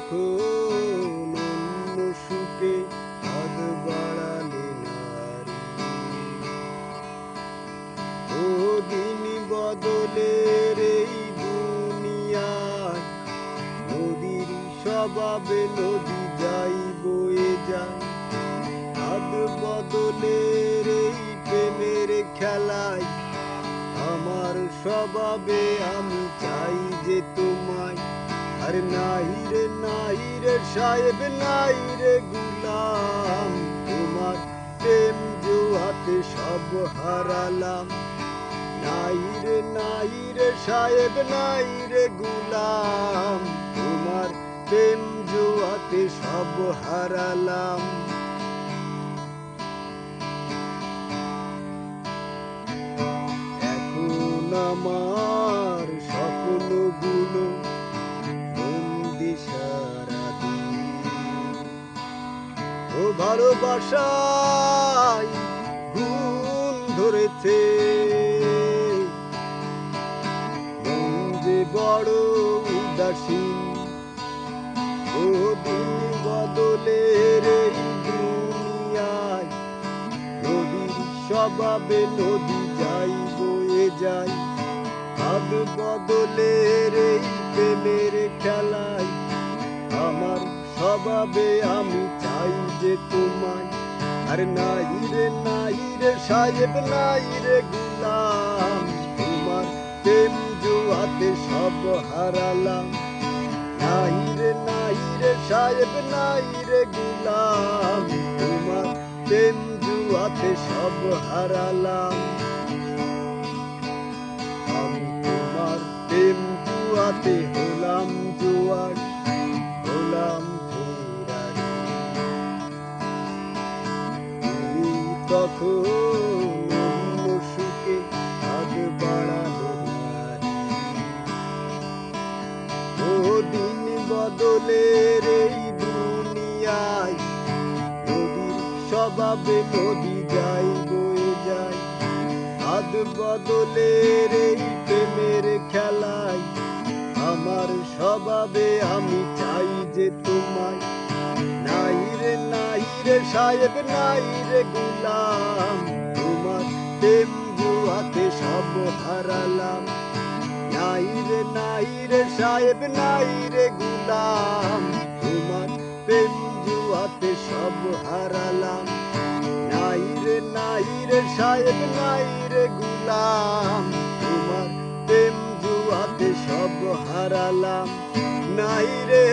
তখন অন্য সুখে হাত বাড়ালে নারী। ও দিন বদলের এই দুনিয়ায় নদীর স্বভাবে নদী যাই বয়ে যায়। হাত বদলের এই প্রেমের খেলায় আমার স্বভাবে আমি চাই যে তোমায়। আর নাই রে সাহেব নাই রে গুলাম, তোমার প্রেম জোয়াতে সব হারালাম। নাই রে সাহেব নাই রে গুলাম, তোমার প্রেম জোয়াতে সব হারালাম। এখন আমার স্বপ্নগুলো বন্দি সারাদিন। ও ভালোবাসায় গুণ ধরেছে, মন যে বড় উদাসীন। ও দিন বদলের এই দুনিয়ায় নদীর স্বভাবে নদী যাই বয়ে যায়। হাত বদলের এই প্রেমের খেলায় আমার স্বভাবে আমি চাই যে তোমায়। আর নাই রে সাহেব নাই রে গুলাম, তোমার প্রেম জোয়াতে সব হারালাম। নাই রে সাহেব নাই রে গুলাম, তোমার প্রেম জুয়াতে সব হারালাম। আমি তোমার প্রেম জুয়াতে হলাম জুয়ার, হলাম জোয়ারি। তুমি তখন অন্য সুখে হাত বাড়ালে নারী। ও দিন বদলের এই দুনিয়ায় নদীর স্বভাবে নদী যাই বয়ে যায়। হাত বদলের এই প্রেমের খেলায় আমার স্বভাবে আমি চাই যে তোমায়। নাই রে সাহেব নাই রে গুলাম, তোমার প্রেম জুয়াতে সব হারালাম। নাই রে সাহেব নাই রে গুলাম, তোমার প্রেম জুয়াতে সব হারালাম। নাই রে সাহেব নাই রে গুলাম, তোমার প্রেম জুয়াতে সব হারালাম। নাই রে